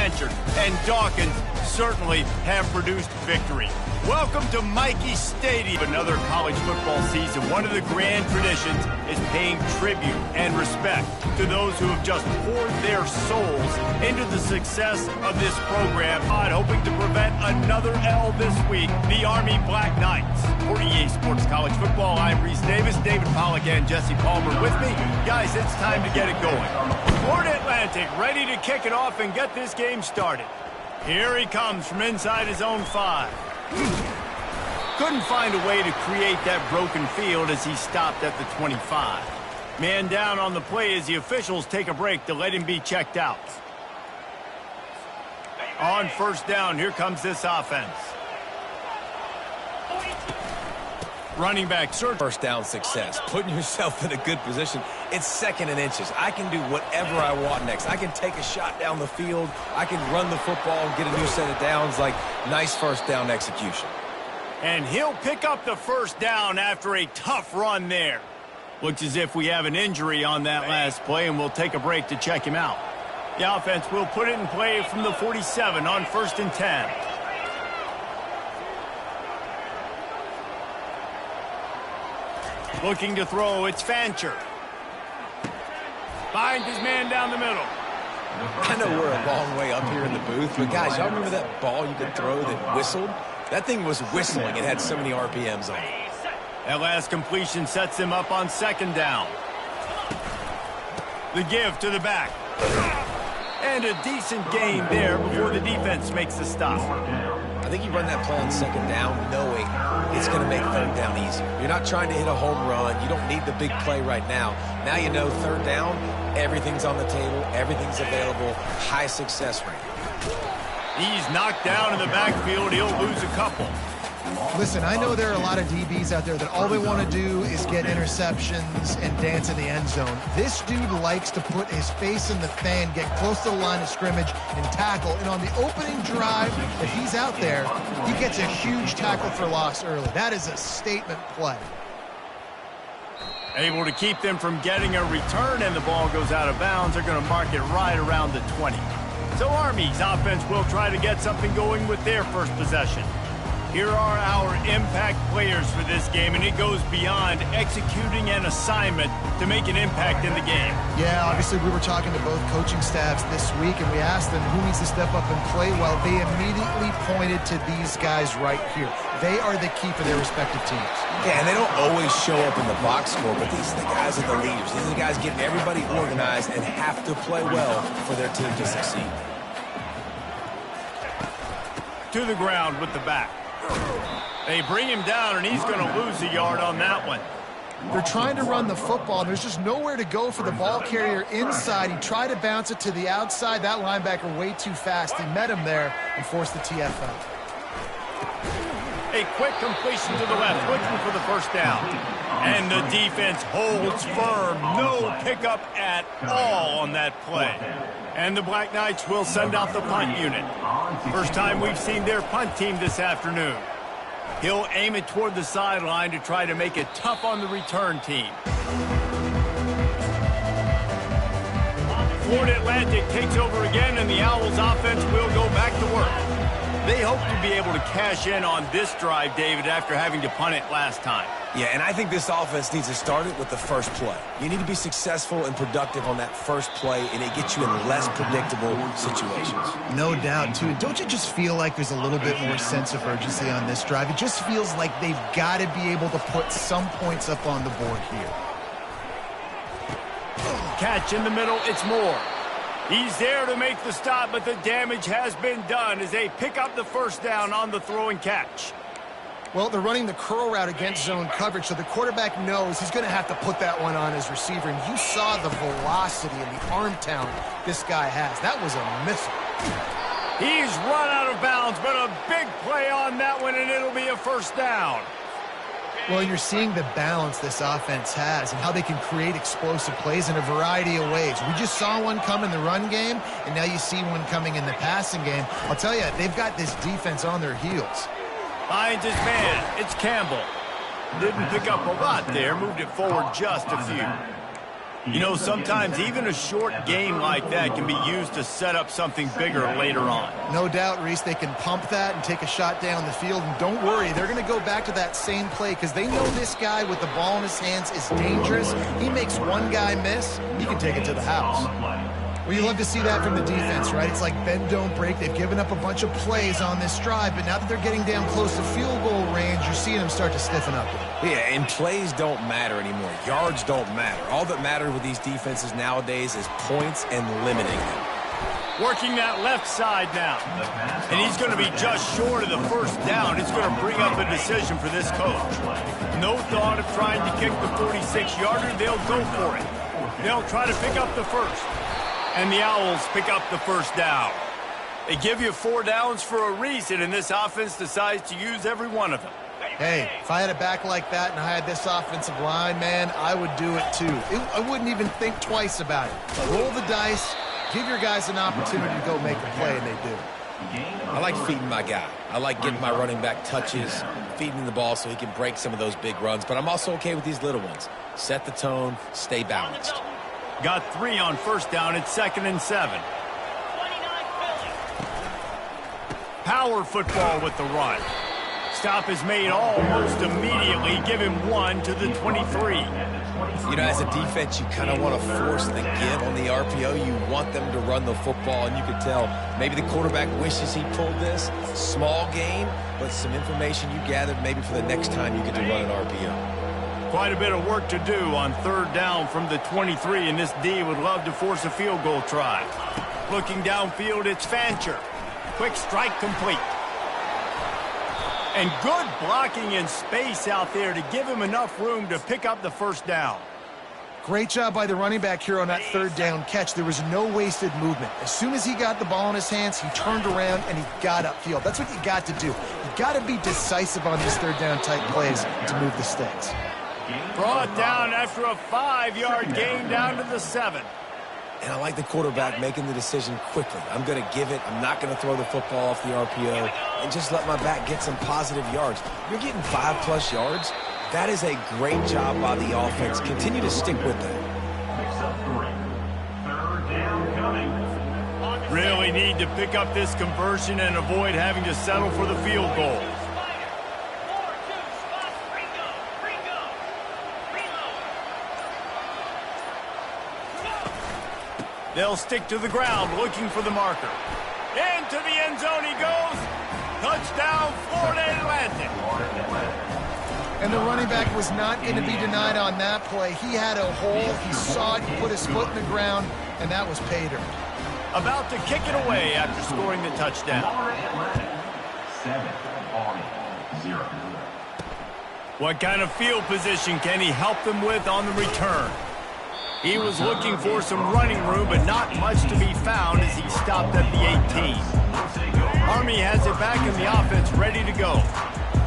Blanchard and Dawkins certainly have produced victory. Welcome to Michie Stadium. Another college football season. One of the grand traditions is paying tribute and respect to those who have just poured their souls into the success of this program. Hoping to prevent another L this week, the Army Black Knights. For EA Sports College Football, I'm Reese Davis, David Pollack, and Jesse Palmer with me. Guys, it's time to get it going. Florida Atlantic ready to kick it off and get this game started. Here he comes from inside his own 5. Couldn't find a way to create that broken field as he stopped at the 25. Man down on the play as the officials take a break to let him be checked out. On first down, here comes this offense. Running back search. First down success, putting yourself in a good position. It's second and inches. I can do whatever I want next. I can take a shot down the field. I can run the football and get a new set of downs. Like, nice first down execution. And he'll pick up the first down after a tough run there. Looks as if we have an injury on that last play, and we'll take a break to check him out. The offense will put it in play from the 47 on 1st and 10. Looking to throw, it's Fancher. Finds his man down the middle. I know we're a long way up here in the booth, but guys, y'all remember that ball you could throw that whistled? That thing was whistling. It had so many RPMs on it. That last completion sets him up on 2nd down. The give to the back. And a decent gain there before the defense makes the stop. I think you run that play on 2nd down knowing it's going to make 3rd down easier. You're not trying to hit a home run. You don't need the big play right now. Now you know 3rd down, everything's on the table, everything's available, high success rate. He's knocked down in the backfield. He'll lose a couple. Listen, I know there are a lot of DBs out there that all they want to do is get interceptions and dance in the end zone. This dude likes to put his face in the fan, get close to the line of scrimmage, and tackle. And on the opening drive, if he's out there, he gets a huge tackle for loss early. That is a statement play. Able to keep them from getting a return, and the ball goes out of bounds. They're going to mark it right around the 20. So Army's offense will try to get something going with their first possession. Here are our impact players for this game, and it goes beyond executing an assignment to make an impact in the game. Yeah, obviously we were talking to both coaching staffs this week, and we asked them who needs to step up and play well. They immediately pointed to these guys right here. They are the key for their respective teams. Yeah, and they don't always show up in the box score, but these are the guys that are the leaders. These are the guys getting everybody organized and have to play well for their team to succeed. To the ground with the back. They bring him down, and he's going to lose a yard on that one. They're trying to run the football, and there's just nowhere to go for the ball carrier inside. He tried to bounce it to the outside. That linebacker way too fast. He met him there and forced the TFL. A quick completion to the left, looking for the first down. And the defense holds firm. No pickup at all on that play. And the Black Knights will send out the punt unit. First time we've seen their punt team this afternoon. He'll aim it toward the sideline to try to make it tough on the return team. Florida Atlantic takes over again, and the Owls offense will go back to work. They hope to be able to cash in on this drive, David, after having to punt it last time. Yeah, and I think this offense needs to start it with the first play. You need to be successful and productive on that first play, and it gets you in less predictable situations. No doubt, too. Don't you just feel like there's a little bit more sense of urgency on this drive? It just feels like they've got to be able to put some points up on the board here. Catch in the middle, it's Moore. He's there to make the stop, but the damage has been done as they pick up the first down on the throw and catch. Well, they're running the curl route against zone coverage, so the quarterback knows he's going to have to put that one on his receiver. And you saw the velocity and the arm talent this guy has. That was a missile. He's run out of bounds, but a big play on that one, and it'll be a first down. Well, you're seeing the balance this offense has and how they can create explosive plays in a variety of ways. We just saw one come in the run game, and now you see one coming in the passing game. I'll tell you, they've got this defense on their heels. Finds his man. It's Campbell. Didn't pick up a lot there. Moved it forward just a few. You know, sometimes even a short game like that can be used to set up something bigger later on. No doubt, Reese, they can pump that and take a shot down the field. And don't worry, they're going to go back to that same play because they know this guy with the ball in his hands is dangerous. He makes one guy miss, he can take it to the house. Well, you love to see that from the defense, right? It's like bend, don't break. They've given up a bunch of plays on this drive, but now that they're getting down close to field goal range, you're seeing them start to stiffen up. Yeah, and plays don't matter anymore. Yards don't matter. All that matters with these defenses nowadays is points and limiting them. Working that left side now. And he's going to be just short of the first down. It's going to bring up a decision for this coach. No thought of trying to kick the 46-yarder. They'll go for it. They'll try to pick up the first. And the Owls pick up the first down. They give you 4 downs for a reason, and this offense decides to use every one of them. Hey, if I had a back like that and I had this offensive line, man, I would do it too. I wouldn't even think twice about it. Roll the dice, give your guys an opportunity to go make a play, and they do. I like feeding my guy. I like getting my running back touches, feeding him the ball so he can break some of those big runs, but I'm also okay with these little ones. Set the tone, stay balanced. Got 3 on first down. It's 2nd and 7. Power football with the run. Stop is made almost immediately. Give him 1 to the 23. You know, as a defense, you kind of want to force the give on the RPO. You want them to run the football, and you can tell maybe the quarterback wishes he pulled this. Small game, but some information you gathered maybe for the next time you get to run an RPO. Quite a bit of work to do on 3rd down from the 23, and this D would love to force a field goal try. Looking downfield, it's Fancher. Quick strike complete. And good blocking in space out there to give him enough room to pick up the first down. Great job by the running back here on that 3rd down catch. There was no wasted movement. As soon as he got the ball in his hands, he turned around and he got upfield. That's what you got to do. You got to be decisive on these 3rd down type plays to move the sticks. Brought down after a 5-yard gain down to the 7. And I like the quarterback making the decision quickly. I'm going to give it. I'm not going to throw the football off the RPO and just let my back get some positive yards. You're getting 5+ yards. That is a great job by the offense. Continue to stick with that. Really need to pick up this conversion and avoid having to settle for the field goal. They'll stick to the ground, looking for the marker. Into the end zone he goes. Touchdown, Florida Atlantic. And the running back was not going to be denied on that play. He had a hole. He saw it. He put his foot in the ground, and that was pay dirt. About to kick it away after scoring the touchdown. 7-0. What kind of field position can he help them with on the return? He was looking for some running room, but not much to be found as he stopped at the 18. Army has it back in the offense, ready to go.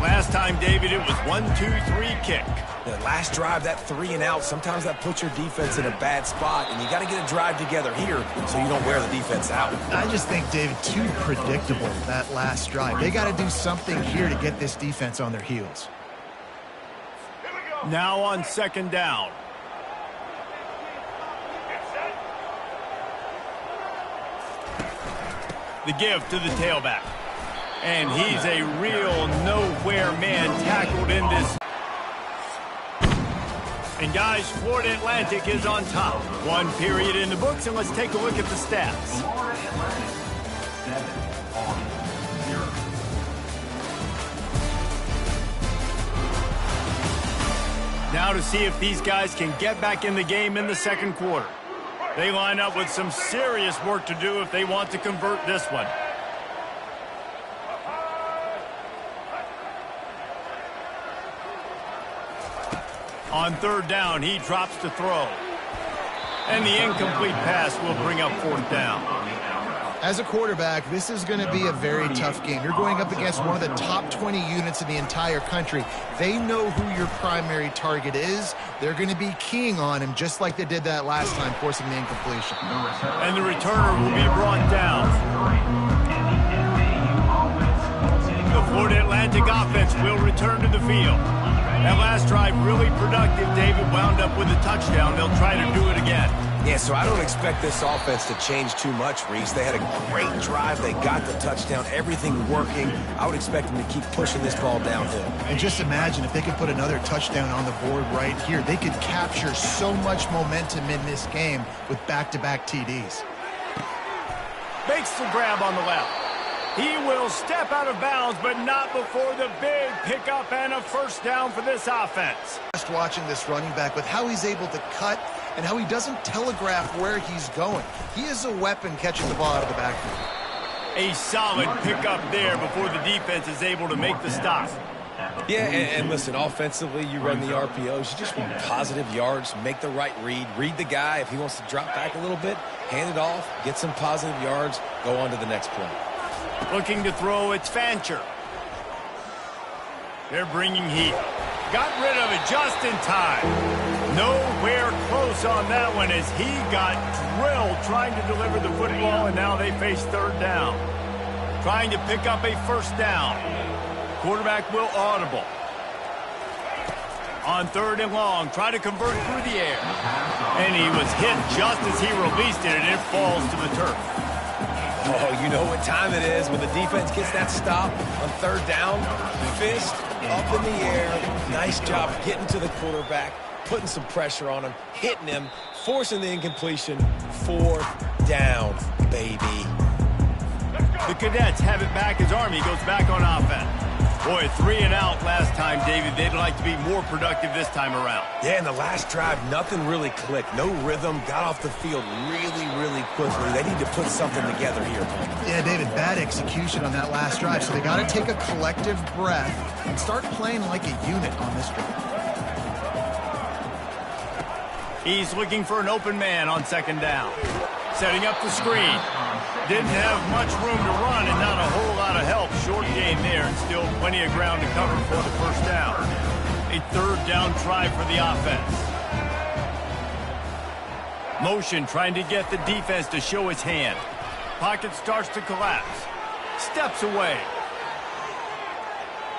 Last time, David, it was 1-2-3 kick. The last drive, that 3 and out, sometimes that puts your defense in a bad spot, and you got to get a drive together here so you don't wear the defense out. I just think, David, too predictable, that last drive. They got to do something here to get this defense on their heels. Now on 2nd down. The give to the tailback. And he's a real nowhere man tackled in this. And guys, Florida Atlantic is on top. 1 period in the books, and let's take a look at the stats. Florida Atlantic, 7-0. Now to see if these guys can get back in the game in the 2nd quarter. They line up with some serious work to do if they want to convert this one. On 3rd down, he drops to throw. And the incomplete pass will bring up 4th down. As a quarterback, this is going to be a very tough game. You're going up against one of the top 20 units in the entire country. They know who your primary target is. They're going to be keying on him just like they did that last time, forcing the incompletion. And the returner will be brought down. The Florida Atlantic offense will return to the field. That last drive really productive. David wound up with a touchdown. They'll try to do it again. Yeah, so I don't expect this offense to change too much, Reese. They had a great drive. They got the touchdown. Everything working. I would expect them to keep pushing this ball downhill. And just imagine if they could put another touchdown on the board right here. They could capture so much momentum in this game with back-to-back TDs. Makes the grab on the left. He will step out of bounds, but not before the big pickup and a first down for this offense. Just watching this running back with how he's able to cut and how he doesn't telegraph where he's going. He is a weapon catching the ball out of the backfield. A solid pickup there before the defense is able to make the stop. Yeah, and listen, offensively, you run the RPOs. You just want positive yards, make the right read the guy. If he wants to drop back a little bit, hand it off, get some positive yards, go on to the next play. Looking to throw, it's Fancher. They're bringing heat. Got rid of it just in time. Nowhere close on that one as he got drilled trying to deliver the football, and now they face third down. Trying to pick up a first down. Quarterback will audible. On third and long, try to convert through the air. And he was hit just as he released it, and it falls to the turf. Oh, you know what time it is when the defense gets that stop on third down. Fist up in the air. Nice job getting to the quarterback, putting some pressure on him, hitting him, forcing the incompletion. Fourth down, baby. The Cadets have it back as Army goes back on offense. Boy, 3 and out last time, David. They'd like to be more productive this time around. Yeah, in the last drive, nothing really clicked. No rhythm. Got off the field really quickly. They need to put something together here. Yeah, David, bad execution on that last drive. So they got to take a collective breath and start playing like a unit on this drive. He's looking for an open man on second down. Setting up the screen. Didn't have much room to run and not a whole lot of help. Short gain there and still plenty of ground to cover for the first down. A third down try for the offense. Motion trying to get the defense to show his hand. Pocket starts to collapse. Steps away.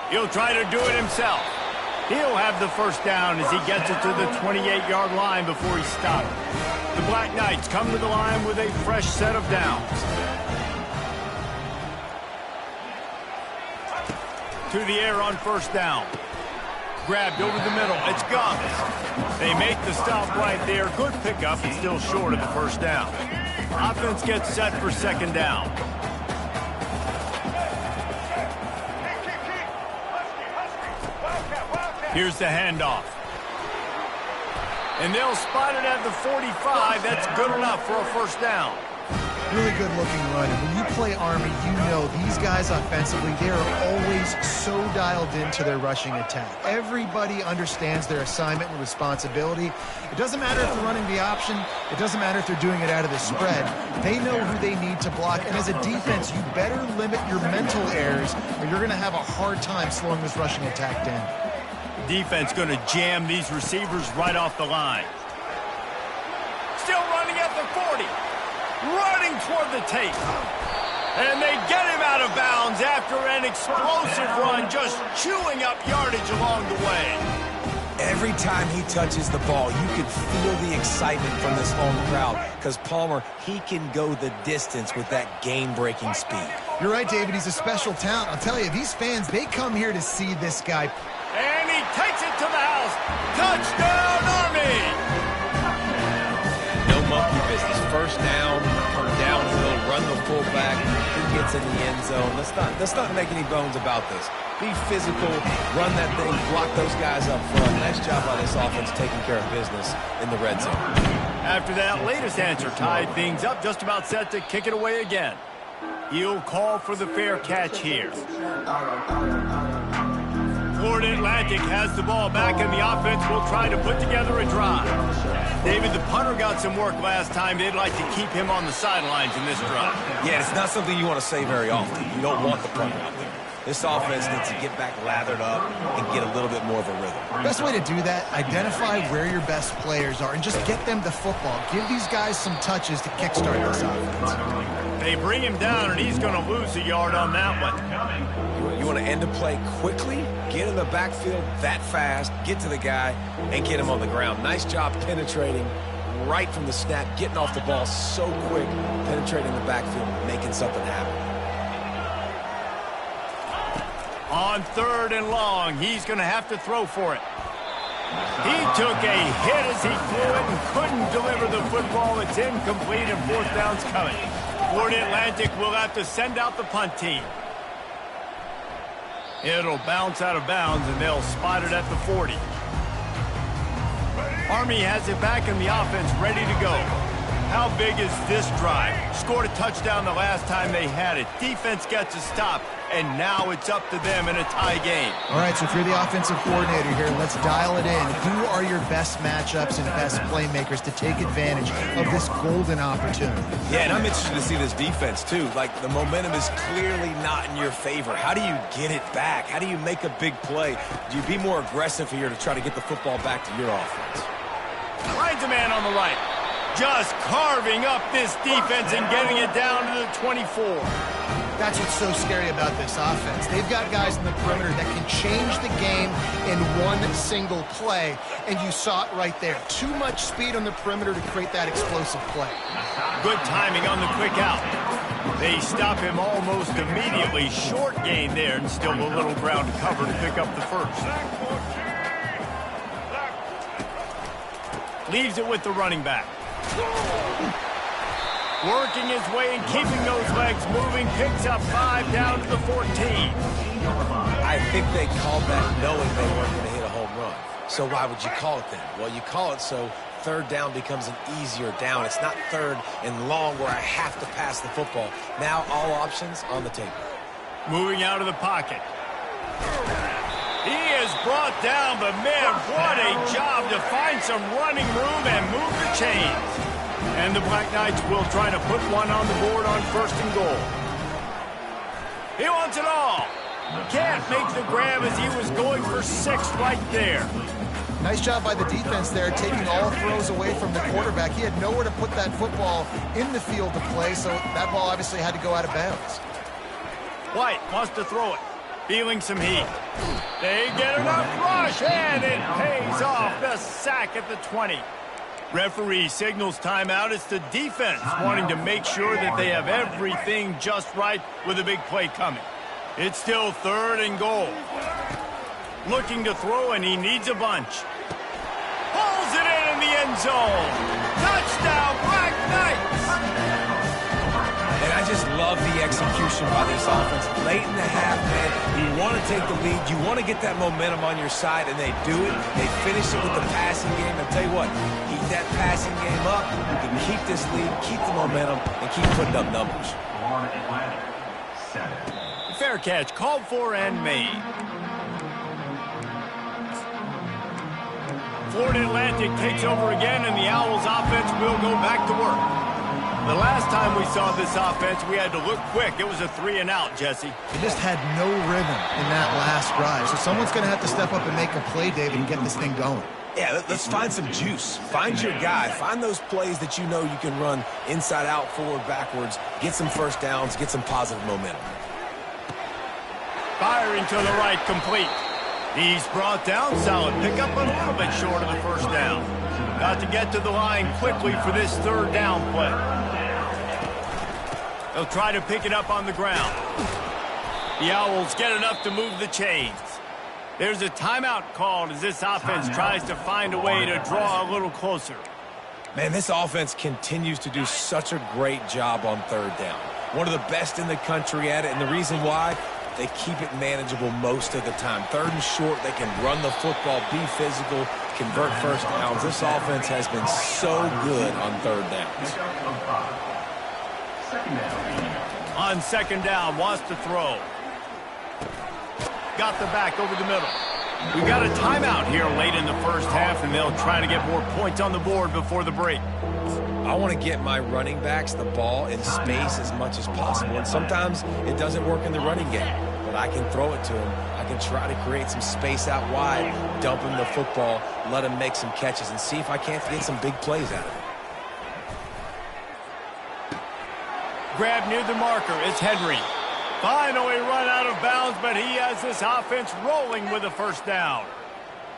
He'll try to do it himself. He'll have the first down as he gets it to the 28-yard line before he stopped. The Black Knights come to the line with a fresh set of downs. To the air on first down. Grabbed over the middle. It's Gums. They make the stop right there. Good pickup and still short of the first down. Offense gets set for second down. Here's the handoff. And they'll spot it at the 45. That's good enough for a first down. Really good looking run. And when you play Army, you know these guys offensively, they are always so dialed into their rushing attack. Everybody understands their assignment and responsibility. It doesn't matter if they're running the option. It doesn't matter if they're doing it out of the spread. They know who they need to block. And as a defense, you better limit your mental errors or you're going to have a hard time slowing this rushing attack down. Defense going to jam these receivers right off the line. Still running at the 40. Running toward the tape. And they get him out of bounds after an explosive run, just chewing up yardage along the way. Every time he touches the ball, you can feel the excitement from this home crowd because Palmer, he can go the distance with that game-breaking speed. You're right, David. He's a special talent. I'll tell you, these fans, they come here to see this guy. And he takes it to the house. Touchdown, Army! No monkey business. First down, come downhill, run the fullback. He gets in the end zone. Let's not make any bones about this. Be physical, run that thing, block those guys up front. Nice job by this offense taking care of business in the red zone. After that latest answer tied things up, just about set to kick it away again. He'll call for the fair catch here. Florida Atlantic has the ball back, and the offense will try to put together a drive. David, the punter got some work last time. They'd like to keep him on the sidelines in this drive. Yeah, it's not something you want to say very often. You don't want the punter out there. This offense needs to get back lathered up and get a little bit more of a rhythm. Best way to do that, identify where your best players are and just get them the football. Give these guys some touches to kickstart this offense. They bring him down, and he's going to lose a yard on that one. You want to end the play quickly, get in the backfield that fast, get to the guy, and get him on the ground. Nice job penetrating right from the snap, getting off the ball so quick, penetrating the backfield, making something happen. On 3rd and long, he's going to have to throw for it. He took a hit as he threw it and couldn't deliver the football. It's incomplete, and 4th down's coming. Florida Atlantic will have to send out the punt team. It'll bounce out of bounds, and they'll spot it at the 40. Army has it back in the offense, ready to go. How big is this drive? Scored a touchdown the last time they had it. Defense gets a stop, and now it's up to them in a tie game. All right, so if you're the offensive coordinator here, let's dial it in. Who are your best matchups and best playmakers to take advantage of this golden opportunity? Yeah, and I'm interested to see this defense, too. Like, the momentum is clearly not in your favor. How do you get it back? How do you make a big play? Do you be more aggressive here to try to get the football back to your offense? Finds a man on the right. Just carving up this defense and getting it down to the 24. That's what's so scary about this offense. They've got guys in the perimeter that can change the game in one single play, and you saw it right there. Too much speed on the perimeter to create that explosive play. Good timing on the quick out. They stop him almost immediately. Short gain there, and still a little ground to cover to pick up the first. Leaves it with the running back. Working his way and keeping those legs moving, picks up 5 down to the 14. I think they called that knowing they weren't going to hit a home run. So why would you call it then? Well, you call it so 3rd down becomes an easier down. It's not 3rd and long where I have to pass the football. Now all options on the table. Moving out of the pocket. He is brought down, but man, what a job to find some running room and move the chains. And the Black Knights will try to put one on the board on 1st and goal. He wants it all. Can't make the grab as he was going for 6 right there. Nice job by the defense there, taking all throws away from the quarterback. He had nowhere to put that football in the field to play, so that ball obviously had to go out of bounds. White wants to throw it. Feeling some heat. They get enough rush, and it pays off. The sack at the 20. Referee signals timeout. It's the defense wanting to make sure that they have everything just right with a big play coming. It's still 3rd and goal. Looking to throw, and he needs a bunch. Pulls it in the end zone. Touchdown, Black Knights! And I just love the execution by this offense. Late in the half, man, you want to take the lead. You want to get that momentum on your side, and they do it. They finish it with the passing game. I'll tell you what, keep that passing game up. You can keep this lead, keep the momentum, and keep putting up numbers. Fair catch, called for and made. Florida Atlantic takes over again, and the Owls offense will go back to work. The last time we saw this offense, we had to look quick. It was a 3 and out, Jesse. They just had no rhythm in that last drive. So someone's going to have to step up and make a play, David, and get this thing going. Yeah, let's find some juice. Find your guy. Find those plays that you know you can run inside out, forward, backwards. Get some 1st downs. Get some positive momentum. Firing to the right, complete. He's brought down, solid. Pick up a little bit short of the 1st down. Got to get to the line quickly for this 3rd down play. They'll try to pick it up on the ground. The Owls get enough to move the chains. There's a timeout called as this offense tries to find a way to draw a little closer. Man, this offense continues to do such a great job on 3rd down. One of the best in the country at it, and the reason why, they keep it manageable most of the time. 3rd and short, they can run the football, be physical, convert 1st downs. This offense has been so good on 3rd downs. On 2nd down, wants to throw. Got the back over the middle. We got a timeout here late in the 1st half, and they'll try to get more points on the board before the break. I want to get my running backs the ball in space as much as possible, and sometimes it doesn't work in the running game. But I can throw it to him. I can try to create some space out wide, dump him the football, let him make some catches, and see if I can't get some big plays out of it. Grab near the marker. It's Henry. Finally run out of bounds, but he has this offense rolling with a first down.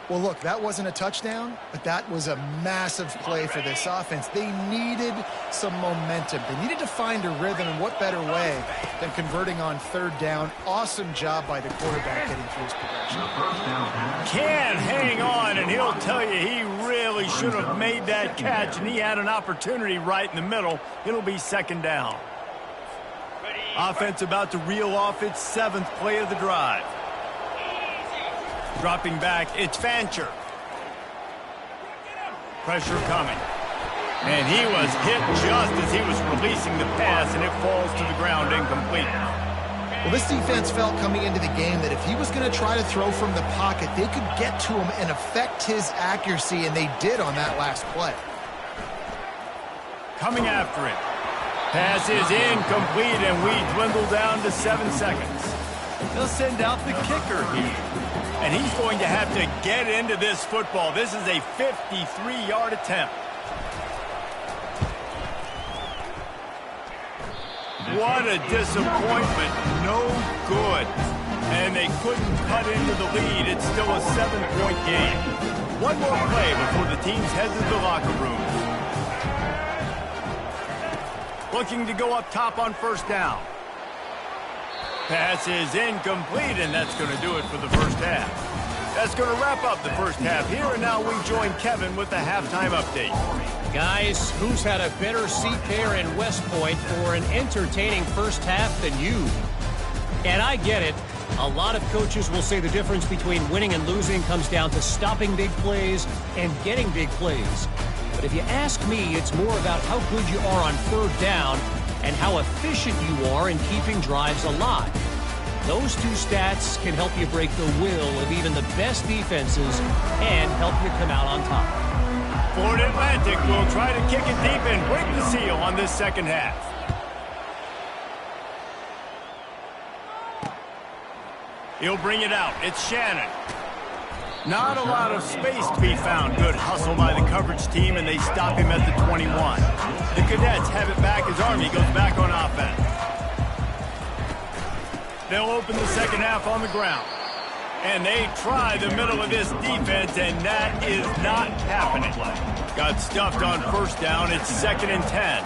Well, look, that wasn't a touchdown, but that was a massive play for this offense. They needed some momentum. They needed to find a rhythm, and what better way than converting on third down. Awesome job by the quarterback getting through his progression. Can hang on, and he'll tell you he really should have made that catch, and he had an opportunity right in the middle. It'll be second down. Offense about to reel off its 7th play of the drive. Dropping back, it's Fancher. Pressure coming. And he was hit just as he was releasing the pass, and it falls to the ground incomplete. Well, this defense felt coming into the game that if he was going to try to throw from the pocket, they could get to him and affect his accuracy, and they did on that last play. Coming after it. Pass is incomplete, and we dwindle down to 7 seconds. They'll send out the kicker here. And he's going to have to get into this football. This is a 53-yard attempt. What a disappointment. No good. And they couldn't cut into the lead. It's still a 7-point game. One more play before the teams head to the locker room. Looking to go up top on first down. Pass is incomplete, and that's going to do it for the first half. That's going to wrap up the first half here, and now we join Kevin with the halftime update. Guys, who's had a better seat there in West Point for an entertaining first half than you? And I get it. A lot of coaches will say the difference between winning and losing comes down to stopping big plays and getting big plays. But if you ask me, it's more about how good you are on third down and how efficient you are in keeping drives alive. Those two stats can help you break the will of even the best defenses and help you come out on top. Florida Atlantic will try to kick it deep and break the seal on this second half. He'll bring it out. It's Shannon. Not a lot of space to be found. Good hustle by the coverage team, and they stop him at the 21. The Cadets have it back as Army goes back on offense. They'll open the second half on the ground. And they try the middle of this defense, and that is not happening. Got stuffed on first down. It's 2nd and 10.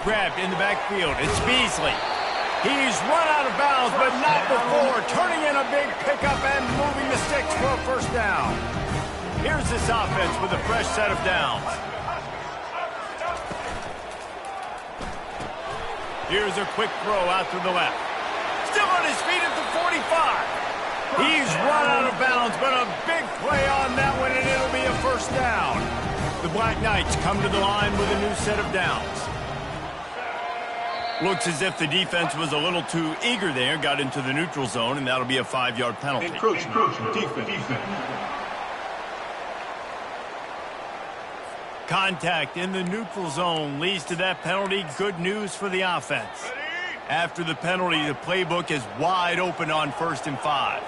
Grabbed in the backfield. It's Beasley. He's run out of bounds, but not before. Turning in a big pickup and moving the sticks for a first down. Here's this offense with a fresh set of downs. Here's a quick throw out to the left. Still on his feet at the 45. He's run out of bounds, but a big play on that one, and it'll be a first down. The Black Knights come to the line with a new set of downs. Looks as if the defense was a little too eager there, got into the neutral zone, and that'll be a 5-yard penalty. Encroachment, defense. Contact in the neutral zone leads to that penalty. Good news for the offense. After the penalty, the playbook is wide open on 1st and 5.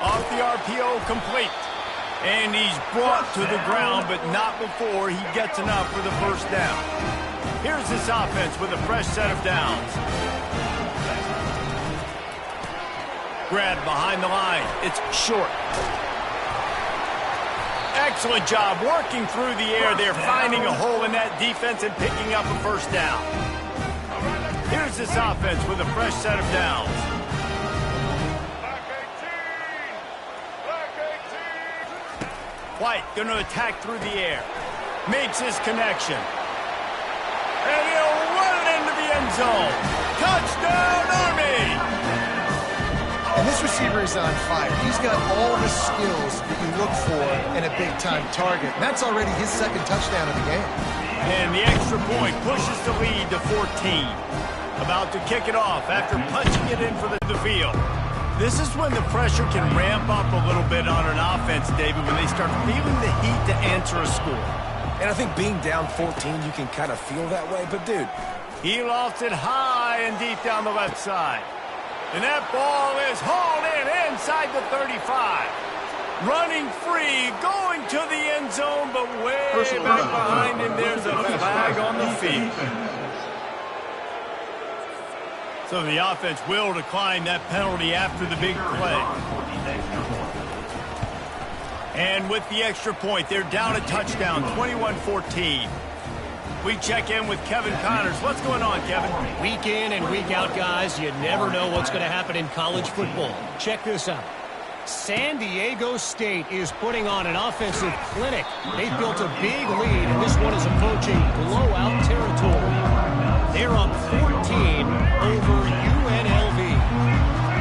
Off the RPO, complete. And he's brought to the ground, but not before he gets enough for the first down. Here's this offense with a fresh set of downs. Grabbed behind the line. It's short. Excellent job working through the air there, finding a hole in that defense and picking up a first down. Here's this offense with a fresh set of downs. White going to attack through the air. Makes his connection. And he'll run it into the end zone. Touchdown, Army! And this receiver is on fire. He's got all the skills that you look for in a big-time target. And that's already his 2nd touchdown of the game. And the extra point pushes the lead to 14. About to kick it off after punching it in for the field. This is when the pressure can ramp up a little bit on an offense, David, when they start feeling the heat to answer a score. And I think being down 14, you can kind of feel that way. But, dude, he lofts it high and deep down the left side. And that ball is hauled in inside the 35. Running free, going to the end zone, but way back behind him, there's a flag on the field. So the offense will decline that penalty after the big play. And with the extra point, they're down a touchdown, 21-14. We check in with Kevin Connors. What's going on, Kevin? Week in and week out, guys, you never know what's going to happen in college football. Check this out. San Diego State is putting on an offensive clinic. They've built a big lead, and this one is approaching blowout territory. They're up 14 over UNLV.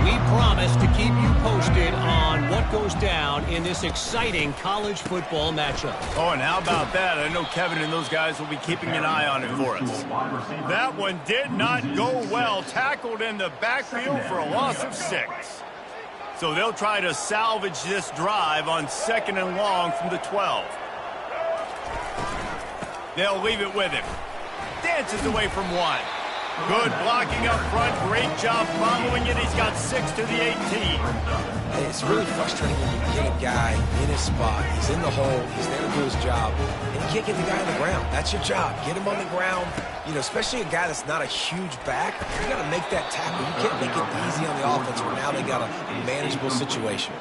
We promise to keep you posted on what goes down in this exciting college football matchup. Oh, and how about that? I know Kevin and those guys will be keeping an eye on it for us. That one did not go well. Tackled in the backfield for a loss of 6. So they'll try to salvage this drive on 2nd and long from the 12. They'll leave it with him. Dances away from 1. Good blocking up front. Great job following it. He's got 6 to the 18. Hey, it's really frustrating when you get a guy in his spot. He's in the hole. He's there to do his job. And you can't get the guy on the ground. That's your job. Get him on the ground. You know, especially a guy that's not a huge back. You got to make that tackle. You can't make it easy on the offense where now they got a manageable situation.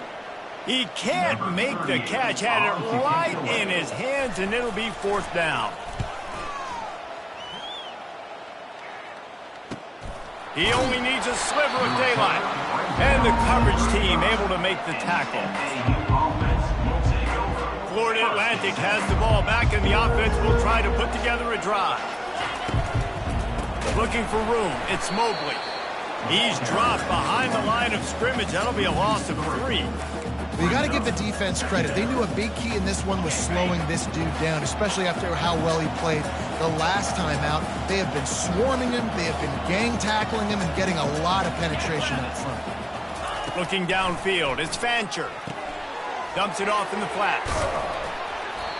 He can't make the catch. Had it right in his hands, and it'll be 4th down. He only needs a sliver of daylight. And the coverage team able to make the tackle. Florida Atlantic has the ball back, and the offense will try to put together a drive. Looking for room. It's Mobley. He's dropped behind the line of scrimmage. That'll be a loss of 3. You got to give the defense credit. They knew a big key in this one was slowing this dude down, especially after how well he played the last time out. They have been swarming him. They have been gang tackling him and getting a lot of penetration up front. Looking downfield, it's Fancher. Dumps it off in the flats.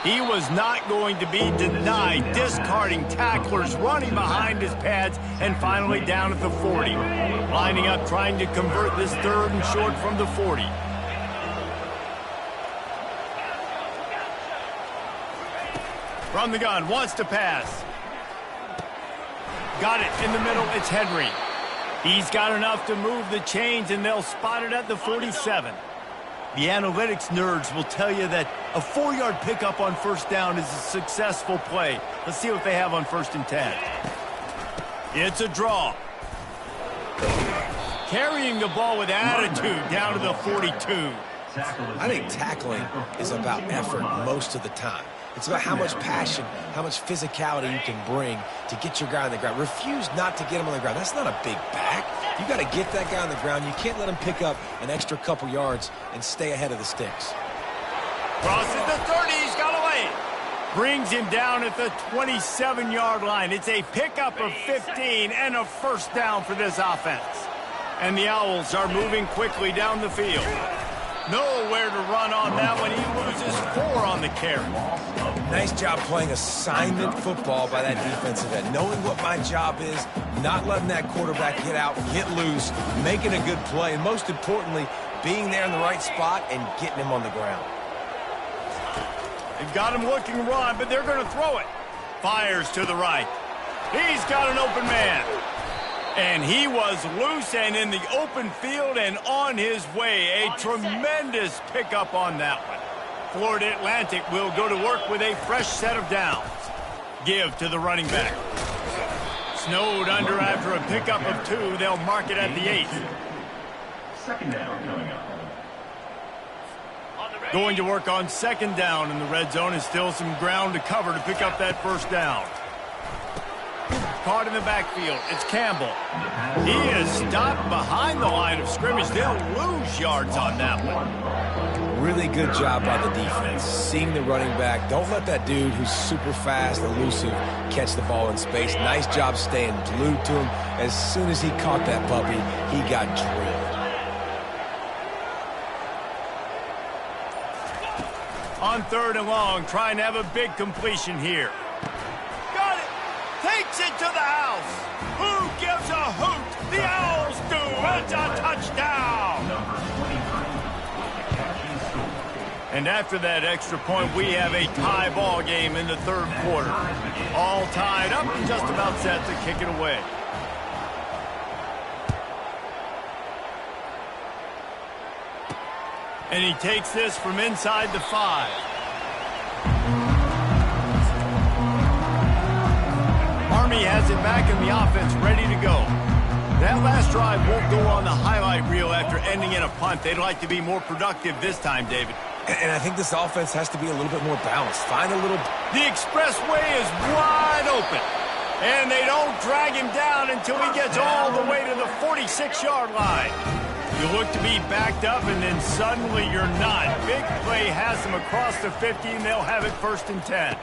He was not going to be denied, discarding tacklers, running behind his pads, and finally down at the 40. Lining up, trying to convert this 3rd and short from the 40. From the gun, wants to pass. Got it in the middle, it's Henry. He's got enough to move the chains, and they'll spot it at the 47. The analytics nerds will tell you that a 4-yard pickup on 1st down is a successful play. Let's see what they have on 1st and 10. It's a draw. Carrying the ball with attitude down to the 42. I think tackling is about effort most of the time. It's about how much passion, how much physicality you can bring to get your guy on the ground. Refuse not to get him on the ground. That's not a big back. You got to get that guy on the ground. You can't let him pick up an extra couple yards and stay ahead of the sticks. Crosses the 30. He's got away. Brings him down at the 27-yard line. It's a pickup of 15 and a 1st down for this offense. And the Owls are moving quickly down the field. Nowhere to run on that one. He loses 4 on the carry. Nice job playing assignment football by that defensive end. Knowing what my job is, not letting that quarterback get out, get loose, making a good play, and most importantly, being there in the right spot and getting him on the ground. They've got him looking run, but they're going to throw it. Fires to the right. He's got an open man. And he was loose and in the open field and on his way. A tremendous pickup on that one. Florida Atlantic will go to work with a fresh set of downs. Give to the running back. Snowed under after a pickup of 2. They'll mark it at the 8th. 2nd down coming up. Going to work on 2nd down in the red zone, and still some ground to cover to pick up that 1st down. Caught in the backfield. It's Campbell. He is stopped behind the line of scrimmage. They'll lose yards on that one. Really good job by the defense. Seeing the running back. Don't let that dude who's super fast, elusive, catch the ball in space. Nice job staying glued to him. As soon as he caught that puppy, he got drilled. On 3rd and long, trying to have a big completion here. Got it! Takes it to the house! Who gives a hoot? The Owls do! It's a touchdown! And after that extra point, we have a tie ball game in the 3rd quarter. All tied up and just about set to kick it away. And he takes this from inside the 5. Army has it back in the offense, ready to go. That last drive won't go on the highlight reel after ending in a punt. They'd like to be more productive this time, David. And I think this offense has to be a little bit more balanced. Find a little... The expressway is wide open. And they don't drag him down until he gets all the way to the 46-yard line. You look to be backed up, and then suddenly you're not. Big play has them across the 50, and they'll have it 1st and 10.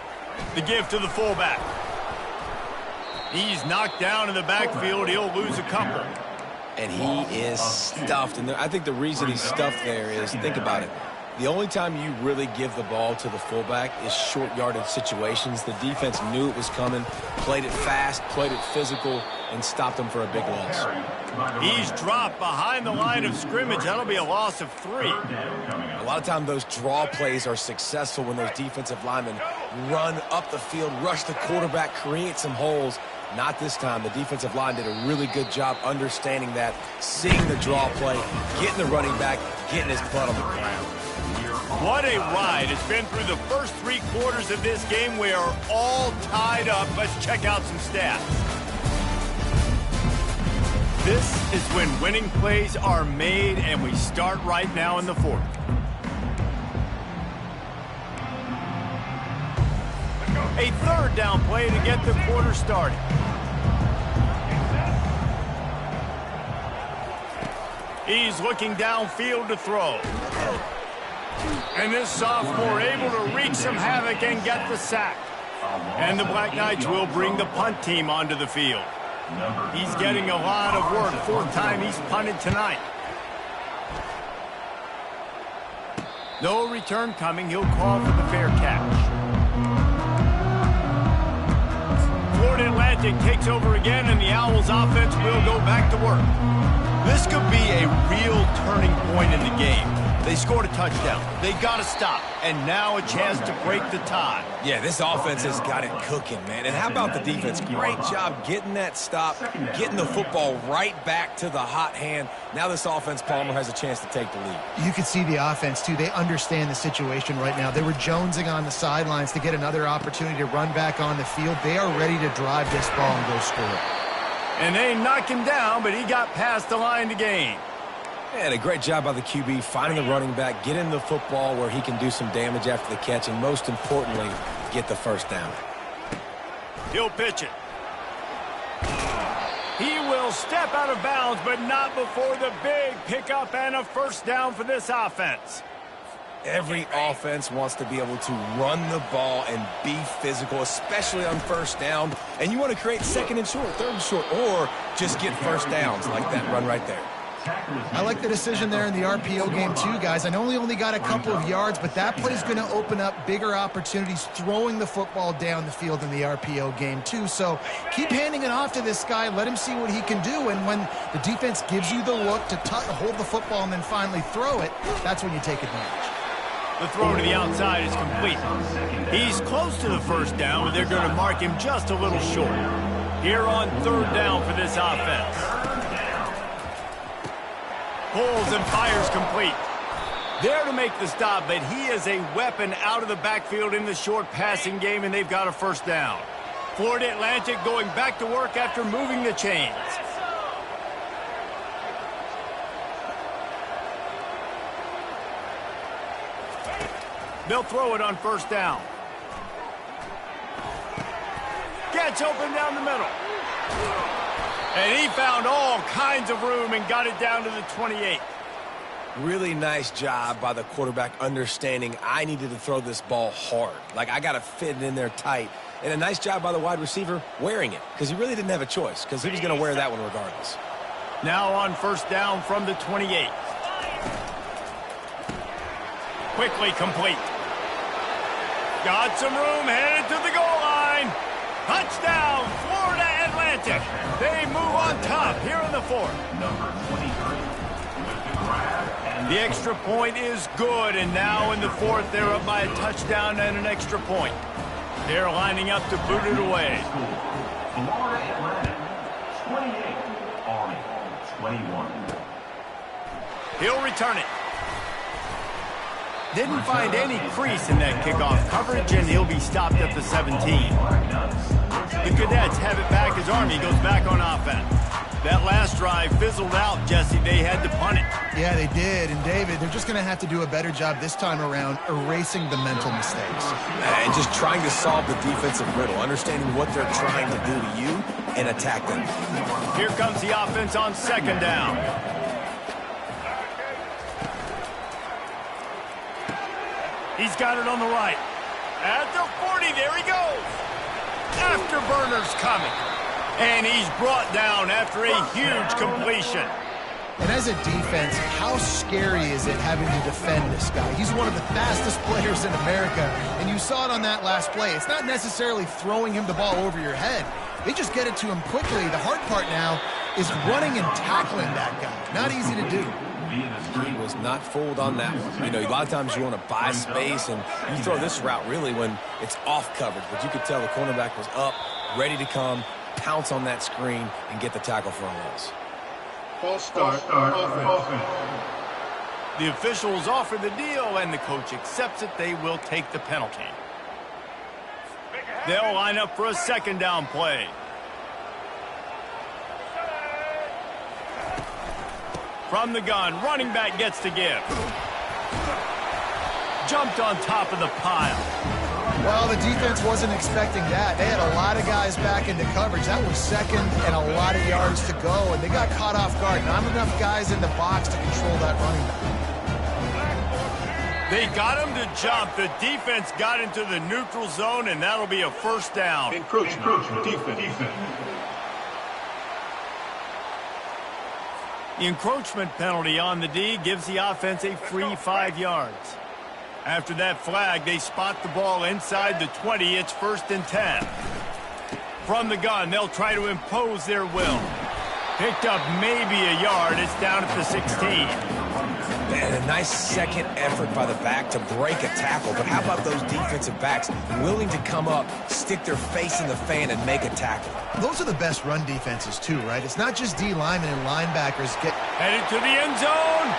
The give to the fullback. He's knocked down in the backfield. He'll lose a couple. And he is stuffed. And I think the reason he's stuffed there is, think about it. The only time you really give the ball to the fullback is short yardage situations. The defense knew it was coming, played it fast, played it physical, and stopped him for a big loss. He's dropped behind the line of scrimmage. That'll be a loss of 3. A lot of times those draw plays are successful when those defensive linemen run up the field, rush the quarterback, create some holes. Not this time. The defensive line did a really good job understanding that, seeing the draw play, getting the running back, getting his butt on the ground. What a ride. It's been through the first 3 quarters of this game. We are all tied up. Let's check out some stats. This is when winning plays are made, and we start right now in the 4th. A 3rd down play to get the quarter started. He's looking downfield to throw. And this sophomore able to wreak some havoc and get the sack. And the Black Knights will bring the punt team onto the field. He's getting a lot of work. 4th time he's punted tonight. No return coming. He'll call for the fair catch. Florida Atlantic takes over again, and the Owls offense will go back to work. This could be a real turning point in the game. They scored a touchdown. They got to stop. And now a chance to break the tie. Yeah, this offense has got it cooking, man. And how about the defense? Great job getting that stop, getting the football right back to the hot hand. Now this offense, Palmer, has a chance to take the lead. You can see the offense, too. They understand the situation right now. They were jonesing on the sidelines to get another opportunity to run back on the field. They are ready to drive this ball and go score. And they knock him down, but he got past the line to gain. And a great job by the QB, finding the running back, getting the football where he can do some damage after the catch, and most importantly, get the 1st down. He'll pitch it. He will step out of bounds, but not before the big pickup and a 1st down for this offense. Every offense wants to be able to run the ball and be physical, especially on 1st down. And you want to create 2nd and short, 3rd and short, or just get 1st downs like that run right there. I like the decision there in the RPO game too, guys. I know he only got a couple of yards, but that play's going to open up bigger opportunities throwing the football down the field in the RPO game too. So keep handing it off to this guy. Let him see what he can do. And when the defense gives you the look to hold the football and then finally throw it, that's when you take advantage. The throw to the outside is complete. He's close to the 1st down, but they're going to mark him just a little short. Here on 3rd down for this offense. Pulls and fires complete. There to make the stop, but he is a weapon out of the backfield in the short passing game, and they've got a 1st down. Florida Atlantic going back to work after moving the chains. They'll throw it on 1st down. Gets open down the middle. And he found all kinds of room and got it down to the 28. Really nice job by the quarterback understanding I needed to throw this ball hard. Like, I got to fit it in there tight. And a nice job by the wide receiver wearing it, because he really didn't have a choice, because he was going to wear that one regardless. Now on 1st down from the 28. Quickly complete. Got some room, headed to the goal line. Touchdown, Florida Atlantic. They move on top here in the fourth. Number 23 with the grab and The extra point is good, and now in the fourth, they're up by a touchdown and an extra point. They're lining up to boot it away. Florida Atlantic 28, Army 21. He'll return it. Didn't find any crease in that kickoff coverage, and he'll be stopped at the 17. The Cadets have it back as Army goes back on offense. That last drive fizzled out, Jesse. They had to punt it. Yeah, they did. And, David, they're just going to have to do a better job this time around erasing the mental mistakes. And just trying to solve the defensive riddle, understanding what they're trying to do to you and attack them. Here comes the offense on second down. He's got it on the right. At the 40, there he goes. Afterburner's coming. And he's brought down after a huge completion. And as a defense, how scary is it having to defend this guy? He's one of the fastest players in America, and you saw it on that last play. It's not necessarily throwing him the ball over your head. They just get it to him quickly. The hard part now is running and tackling that guy. Not easy to do. He was not fooled on that one. You know, a lot of times you want to buy space, and you throw this route really when it's off coverage. But you could tell the cornerback was up, ready to come, pounce on that screen, and get the tackle for a loss. False start. Offense. The officials offer the deal, and the coach accepts it. They will take the penalty. They'll line up for a second down play. From the gun, running back gets to give. Jumped on top of the pile. Well, the defense wasn't expecting that. They had a lot of guys back into coverage. That was second and a lot of yards to go, and they got caught off guard. Not enough guys in the box to control that running back. They got him to jump. The defense got into the neutral zone, and that'll be a first down. Encroachment. Defense. The encroachment penalty on the D gives the offense a free 5 yards. After that flag, they spot the ball inside the 20. It's 1st and 10. From the gun, they'll try to impose their will. Picked up maybe a yard. It's down at the 16. And a nice second effort by the back to break a tackle. But how about those defensive backs willing to come up, stick their face in the fan, and make a tackle? Those are the best run defenses, too, right? It's not just D linemen and linebackers get... Headed to the end zone.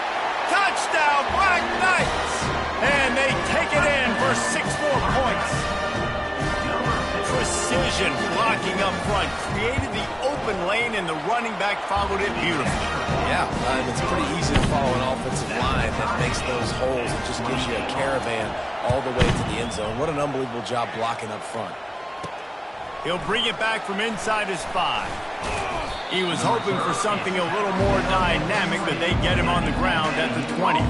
Touchdown, Black Knights! And they take it in for 6 more points. Precision blocking up front created the open lane, and the running back followed it beautifully. Yeah, it's pretty easy to follow an offensive line that makes those holes and just gives you a caravan all the way to the end zone. What an unbelievable job blocking up front. He'll bring it back from inside his 5. He was hoping for something a little more dynamic, but they get him on the ground at the 20.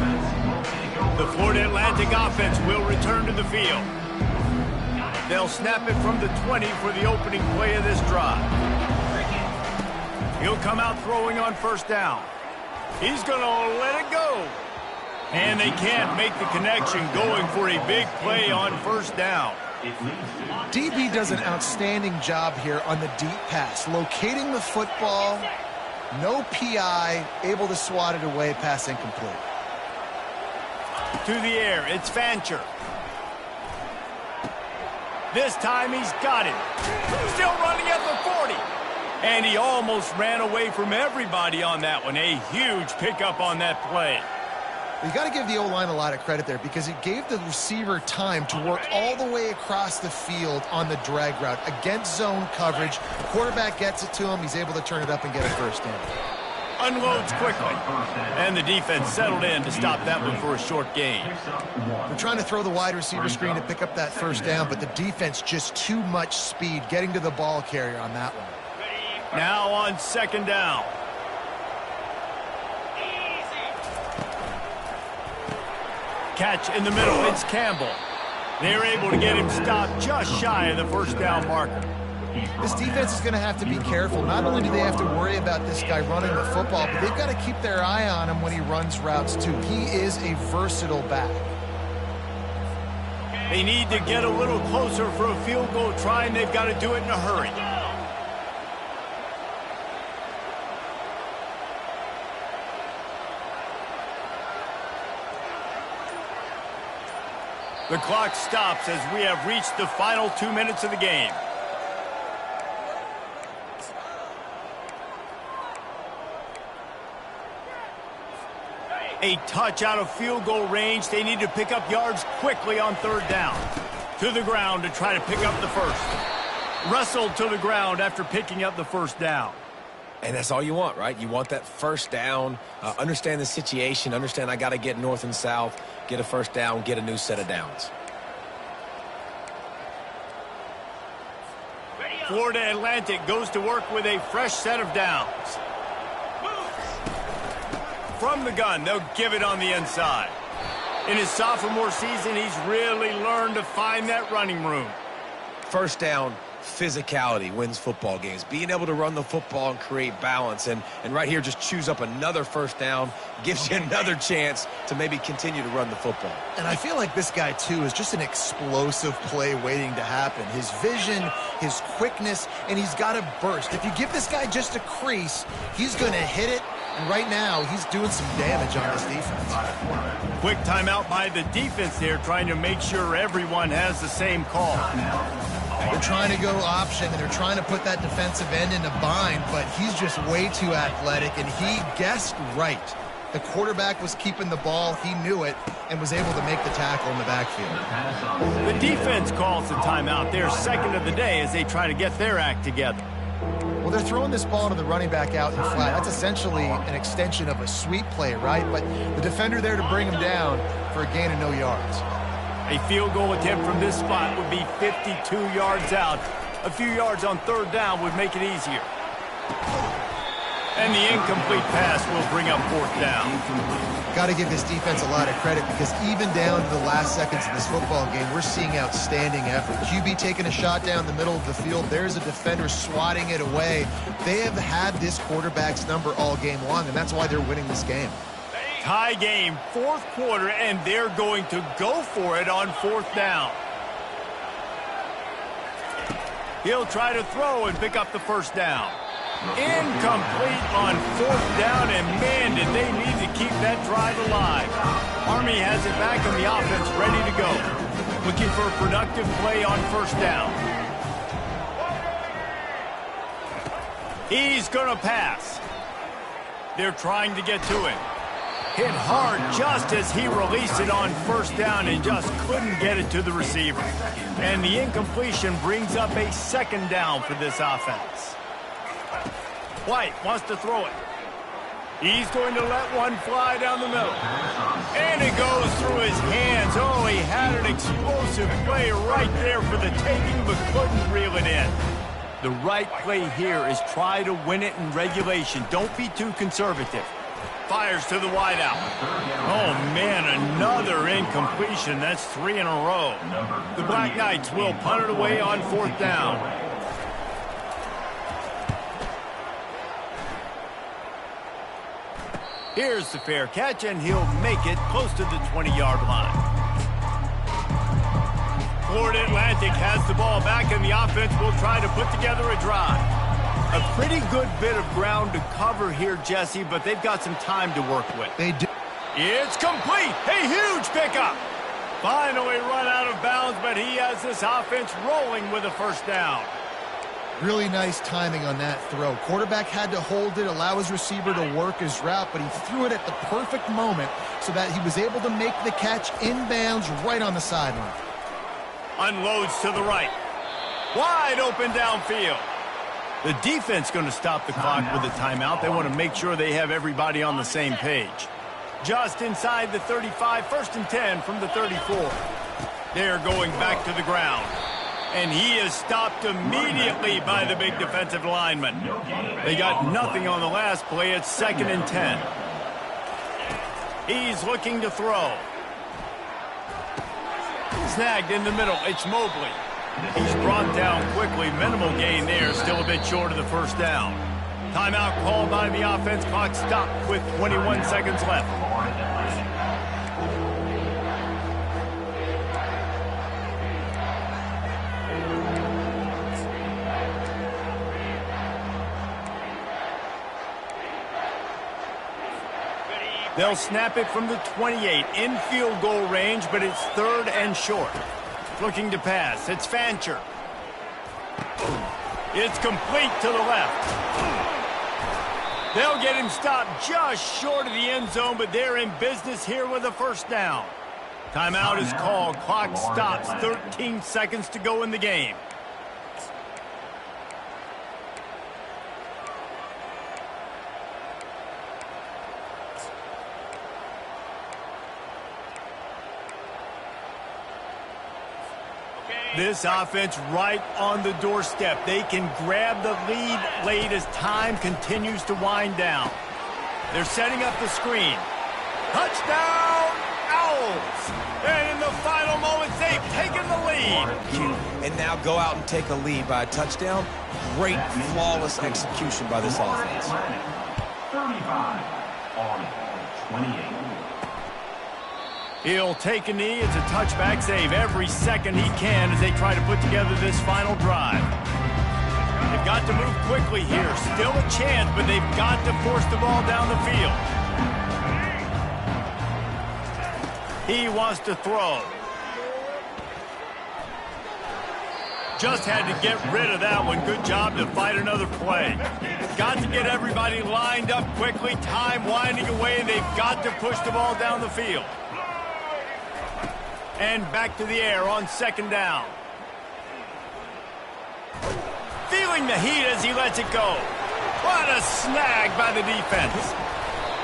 The Florida Atlantic offense will return to the field. They'll snap it from the 20 for the opening play of this drive. He'll come out throwing on 1st down. He's going to let it go. And they can't make the connection, going for a big play on 1st down. DB does an outstanding job here on the deep pass, locating the football, no PI, able to swat it away, pass incomplete. To the air, it's Fancher. This time he's got it. Still running at the 40. And he almost ran away from everybody on that one. A huge pickup on that play. You got to give the O-line a lot of credit there, because it gave the receiver time to work all the way across the field on the drag route against zone coverage. Quarterback gets it to him. He's able to turn it up and get a 1st down. Unloads quickly. And the defense settled in to stop that one for a short gain. We're trying to throw the wide receiver screen to pick up that 1st down, but the defense just too much speed getting to the ball carrier on that one. Now on 2nd down. Catch in the middle. It's Campbell. They're able to get him stopped just shy of the 1st down marker. This defense is going to have to be careful. Not only do they have to worry about this guy running the football, but they've got to keep their eye on him when he runs routes too. He is a versatile back. They need to get a little closer for a field goal try, and they've got to do it in a hurry. The clock stops as we have reached the final 2 minutes of the game. A touch out of field goal range. They need to pick up yards quickly on third down. To the ground to try to pick up the first. Wrestled to the ground after picking up the first down. And that's all you want, right? You want that first down, understand the situation, understand I got to get north and south, get a first down, get a new set of downs. Florida Atlantic goes to work with a fresh set of downs. From the gun, they'll give it on the inside. In his sophomore season, he's really learned to find that running room. First down, physicality wins football games. Being able to run the football and create balance. And right here, just choose up another first down, gives you another chance to maybe continue to run the football. And I feel like this guy, too, is just an explosive play waiting to happen. His vision, his quickness, and he's got to burst. If you give this guy just a crease, he's going to hit it. And right now, he's doing some damage on this defense. Quick timeout by the defense there, trying to make sure everyone has the same call. They're trying to go option, and they're trying to put that defensive end in a bind, but he's just way too athletic, and he guessed right. The quarterback was keeping the ball. He knew it and was able to make the tackle in the backfield. The defense calls the timeout. Their second of the day as they try to get their act together. Well, they're throwing this ball to the running back out in the flat. That's essentially an extension of a sweep play, right? But the defender there to bring him down for a gain of no yards. A field goal attempt from this spot would be 52 yards out. A few yards on third down would make it easier. And the incomplete pass will bring up fourth down. Got to give this defense a lot of credit because even down to the last seconds of this football game, we're seeing outstanding effort. QB taking a shot down the middle of the field. There's a defender swatting it away. They have had this quarterback's number all game long, and that's why they're winning this game. Tie game, fourth quarter, and they're going to go for it on fourth down. He'll try to throw and pick up the first down. Incomplete on fourth down, and man, did they need to keep that drive alive. Army has it back on the offense, ready to go. Looking for a productive play on first down. He's going to pass. They're trying to get to him. Hit hard just as he released it on first down and just couldn't get it to the receiver. And the incompletion brings up a second down for this offense. White wants to throw it. He's going to let one fly down the middle. And it goes through his hands. Oh, he had an explosive play right there for the taking, but couldn't reel it in. The right play here is try to win it in regulation. Don't be too conservative. Fires to the wideout. Oh, man, another incompletion. That's 3 in a row. The Black Knights will punt it away on fourth down. Here's the fair catch, and he'll make it close to the 20-yard line. Florida Atlantic has the ball back, and the offense will try to put together a drive. A pretty good bit of ground to cover here, Jesse, but they've got some time to work with. They do. It's complete. A huge pickup. Finally run out of bounds, but he has this offense rolling with a first down. Really nice timing on that throw. Quarterback had to hold it, allow his receiver to work his route, but he threw it at the perfect moment so that he was able to make the catch inbounds right on the sideline. Unloads to the right. Wide open downfield. The defense going to stop the clock with a timeout. They want to make sure they have everybody on the same page. Just inside the 35, 1st and 10 from the 34. They're going back to the ground. And he is stopped immediately by the big defensive lineman. They got nothing on the last play. It's 2nd and 10. He's looking to throw. Snagged in the middle. It's Mobley. He's brought down quickly. Minimal gain there. Still a bit short of the first down. Timeout called by the offense. Clock stopped with 21 seconds left. They'll snap it from the 28 in field goal range, but it's 3rd and short. Looking to pass. It's Fancher. It's complete to the left. They'll get him stopped just short of the end zone, but they're in business here with a first down. Timeout is called. Clock stops. 13 seconds to go in the game. This offense right on the doorstep. They can grab the lead late as time continues to wind down. They're setting up the screen. Touchdown, Owls! And in the final moments, they've taken the lead. And now go out and take a lead by a touchdown. Great, flawless execution by this offense. 35 on 28. He'll take a knee. It's a touchback save every second he can as they try to put together this final drive. They've got to move quickly here. Still a chance, but they've got to force the ball down the field. He wants to throw. Just had to get rid of that one. Good job to fight another play. Got to get everybody lined up quickly. Time winding away. They've got to push the ball down the field. And back to the air on 2nd down. Feeling the heat as he lets it go. What a snag by the defense.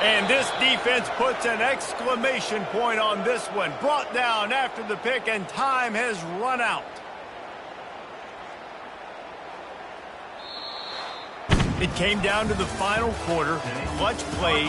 And this defense puts an exclamation point on this one. Brought down after the pick, and time has run out. It came down to the final quarter. Clutch plays.